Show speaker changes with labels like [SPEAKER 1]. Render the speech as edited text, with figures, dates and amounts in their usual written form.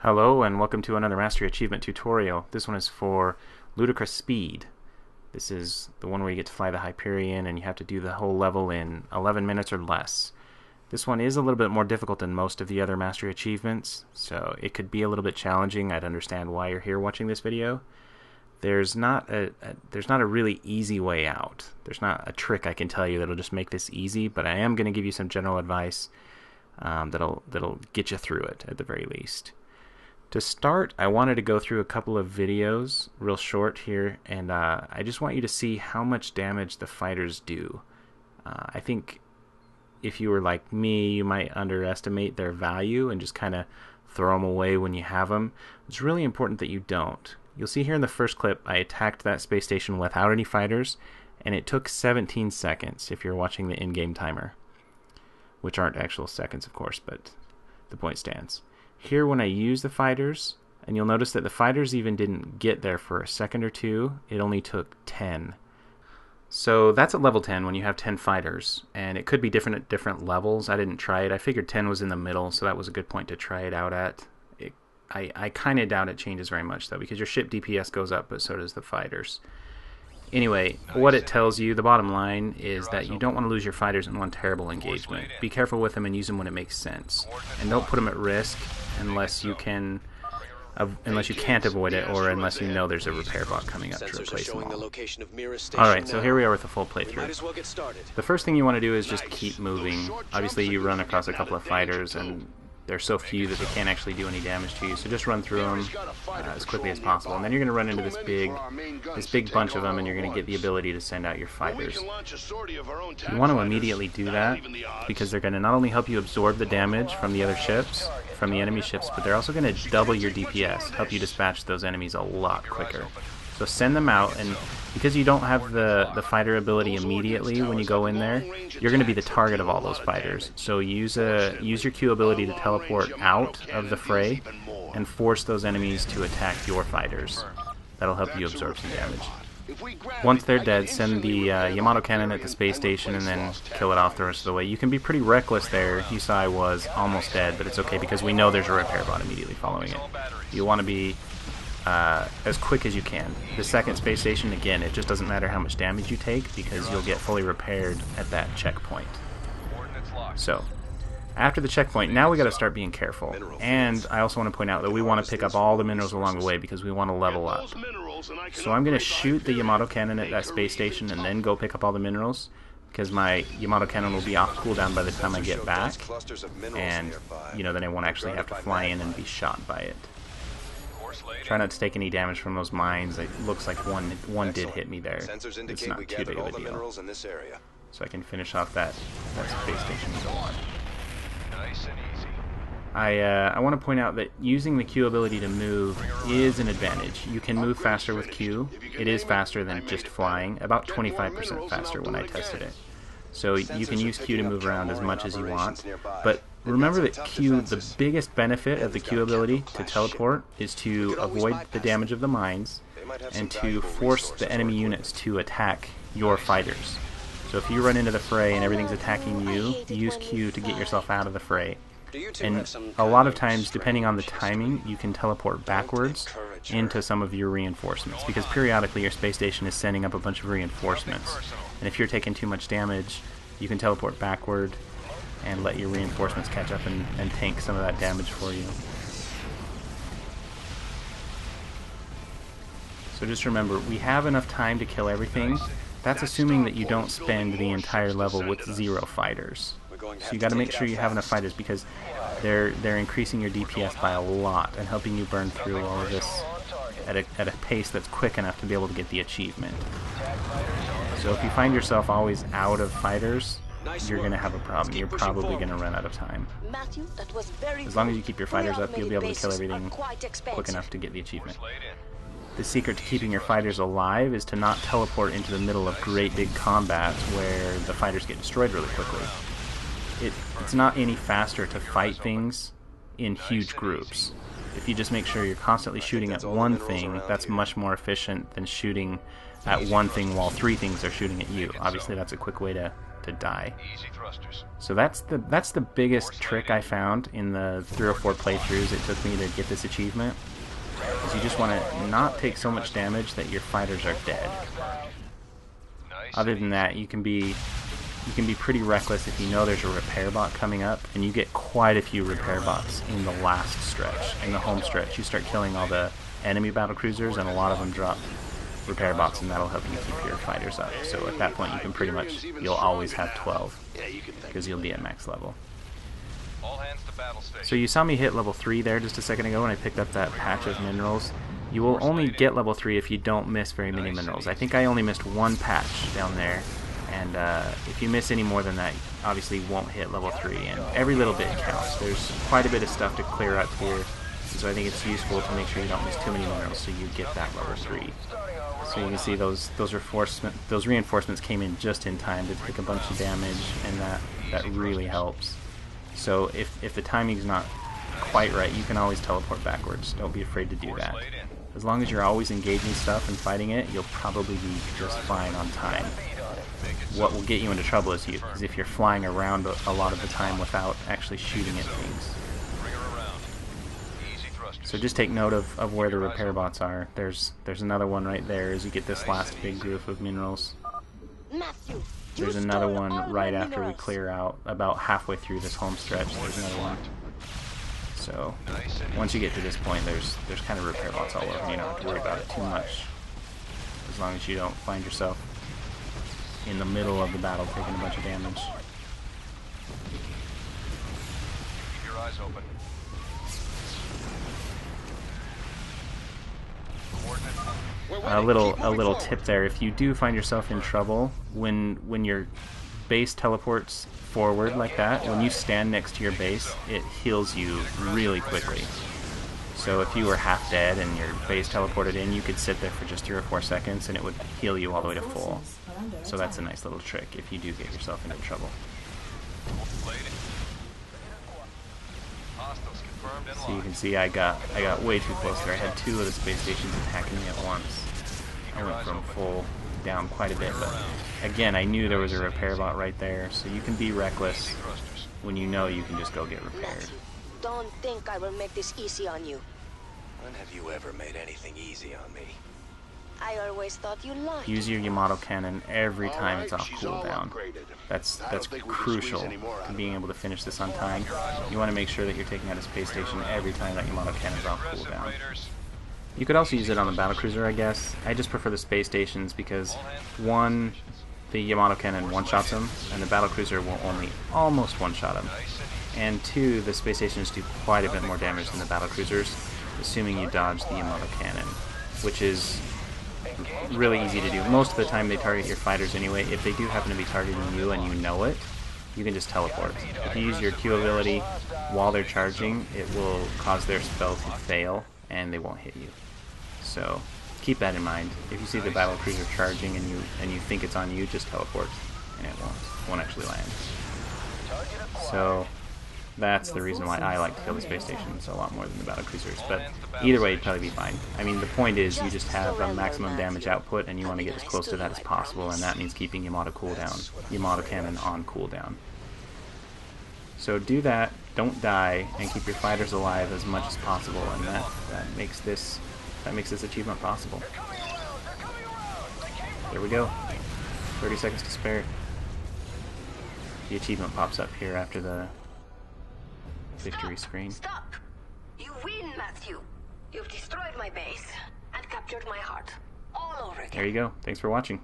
[SPEAKER 1] Hello and welcome to another Mastery Achievement tutorial. This one is for Ludicrous Speed. This is the one where you get to fly the Hyperion and you have to do the whole level in 11 minutes or less. This one is a little bit more difficult than most of the other Mastery Achievements, so it could be a little bit challenging. I'd understand why you're here watching this video. There's not a really easy way out. There's not a trick I can tell you that'll just make this easy, but I am going to give you some general advice that'll get you through it at the very least. To start, I wanted to go through a couple of videos, real short here, and I just want you to see how much damage the fighters do. I think if you were like me, you might underestimate their value and just kind of throw them away when you have them. It's really important that you don't. You'll see here in the first clip, I attacked that space station without any fighters, and it took 17 seconds if you're watching the in-game timer, which aren't actual seconds, of course, but the point stands. Here when I use the fighters, and you'll notice that the fighters even didn't get there for a second or two, it only took 10. So that's at level 10 when you have 10 fighters, and it could be different at different levels. I didn't try it. I figured 10 was in the middle, so that was a good point to try it out at. I kind of doubt it changes very much though, because your ship DPS goes up, but so does the fighters. Anyway, what it tells you, the bottom line, is that you don't want to lose your fighters in one terrible engagement. Be careful with them and use them when it makes sense. And don't put them at risk unless you can't avoid it, or unless you know there's a repair bot coming up to replace them all. Alright, so here we are with a full playthrough. The first thing you want to do is just keep moving. Obviously you run across a couple of fighters and there's so few that they can't actually do any damage to you, so just run through them as quickly as possible. And then you're going to run into this big bunch of them, and you're going to get the ability to send out your fighters. You want to immediately do that, because they're going to not only help you absorb the damage from the other ships, from the enemy ships, but they're also going to double your DPS, help you dispatch those enemies a lot quicker. So send them out, and because you don't have the fighter ability immediately when you go in there, you're going to be the target of all those fighters. So use your Q ability to teleport out of the fray and force those enemies to attack your fighters. That'll help you absorb some damage. Once they're dead, send the Yamato cannon at the space station and then kill it off the rest of the way. You can be pretty reckless there. You saw I was almost dead, but it's okay because we know there's a repair bot immediately following it. You want to be as quick as you can. The second space station, again, it just doesn't matter how much damage you take because you'll get fully repaired at that checkpoint. So, after the checkpoint, now we got to start being careful. And I also want to point out that we want to pick up all the minerals along the way because we want to level up. So I'm going to shoot the Yamato cannon at that space station and then go pick up all the minerals, because my Yamato cannon will be off cooldown by the time I get back, and then I won't actually have to fly in and be shot by it. Try not to take any damage from those mines. It looks like one did hit me there. It's not too big of a deal. So I can finish off that space station and go on. I want to point out that using the Q ability to move is an advantage. You can move faster with Q. It is faster than just flying, about 25% faster when I tested it. So you can use Q to move around as much as you want, but remember that Q, the biggest benefit of the Q ability to teleport is to avoid the damage of the mines and to force the enemy units to attack your fighters. So if you run into the fray and everything's attacking you, use Q to get yourself out of the fray. And a lot of times, depending on the timing, you can teleport backwards into some of your reinforcements, because periodically your space station is sending up a bunch of reinforcements. And if you're taking too much damage, you can teleport backward and let your reinforcements catch up and tank some of that damage for you. So just remember, we have enough time to kill everything. That's assuming that you don't spend the entire level with 0 fighters. So you got to make sure you have enough fighters, because they're increasing your DPS by a lot and helping you burn through all of this at a pace that's quick enough to be able to get the achievement. So if you find yourself always out of fighters, you're going to have a problem. You're probably going to run out of time. As long as you keep your fighters up, you'll be able to kill everything quick enough to get the achievement. The secret to keeping your fighters alive is to not teleport into the middle of great big combats where the fighters get destroyed really quickly. It's not any faster to fight things in huge groups. If you just make sure you're constantly shooting at one thing, that's much more efficient than shooting at one thing while 3 things are shooting at you. Obviously that's a quick way to to die. So that's the biggest trick I found in the 3 or 4 playthroughs it took me to get this achievement. Is you just want to not take so much damage that your fighters are dead. Other than that, you can be pretty reckless if you know there's a repair bot coming up, and you get quite a few repair bots in the last stretch, in the home stretch. You start killing all the enemy battlecruisers, and a lot of them drop repair bots, and that'll help you keep your fighters up. So at that point, you can pretty much, you'll always have 12, because you'll be at max level. So you saw me hit level 3 there just a second ago when I picked up that patch of minerals. You will only get level 3 if you don't miss very many minerals. I think I only missed 1 patch down there, and if you miss any more than that, obviously you won't hit level 3, and every little bit counts. There's quite a bit of stuff to clear up here, so I think it's useful to make sure you don't miss too many minerals so you get that level 3. So you can see those reinforcements came in just in time to take a bunch of damage, and that really helps. So if the timing's not quite right, you can always teleport backwards. Don't be afraid to do that. As long as you're always engaging stuff and fighting it, you'll probably be just fine on time. What will get you into trouble is if you're flying around a lot of the time without actually shooting at things. So just take note of where the repair bots are. There's another one right there as you get this last big group of minerals. There's another one right after we clear out, about halfway through this home stretch. There's another one. So once you get to this point, there's kind of repair bots all over. You don't have to worry about it too much, as long as you don't find yourself in the middle of the battle taking a bunch of damage.
[SPEAKER 2] Keep your eyes open.
[SPEAKER 1] A little tip there: if you do find yourself in trouble, when your base teleports forward like that, when you stand next to your base, it heals you really quickly. So if you were half dead and your base teleported in, you could sit there for just 3 or 4 seconds and it would heal you all the way to full. So that's a nice little trick if you do get yourself into trouble. So you can see I got way too close there. I had 2 of the space stations attacking me at once. I went from full down quite a bit, but again, I knew there was a repair bot right there, so you can be reckless when you know you can just go get repaired.
[SPEAKER 3] Don't think I will make this easy on you.
[SPEAKER 2] When have you ever made anything easy on me?
[SPEAKER 3] I always thought you lied.
[SPEAKER 1] Use your Yamato cannon every time it's off cooldown. That's crucial to being able to finish this on time. You want to make sure that you're taking out a space station every time that Yamato cannon is off cooldown. You could also use it on the battlecruiser, I guess. I just prefer the space stations because, one, the Yamato cannon one-shots them, and the battlecruiser will only almost one-shot them. And 2, the space stations do quite a bit more damage than the battlecruisers, assuming you dodge the Yamato cannon, which is really easy to do. Most of the time they target your fighters anyway. If they do happen to be targeting you and you know it, you can just teleport. If you use your Q ability while they're charging, it will cause their spell to fail and they won't hit you. So keep that in mind. If you see the battlecruiser charging and you think it's on you, just teleport and it won't actually land. So that's the reason why I like to kill the space stations a lot more than the battlecruisers. But either way, you'd probably be fine. I mean, the point is you just have a maximum damage output, and you want to get as close to that as possible, and that means keeping Yamato cannon on cooldown. So do that, don't die, and keep your fighters alive as much as possible, and that makes this achievement possible. There we go. 30 seconds to spare. The achievement pops up here after the victory screen.
[SPEAKER 3] Stop! You win, Matthew. You've destroyed my base and captured my heart. All over again.
[SPEAKER 1] There you go. Thanks for watching.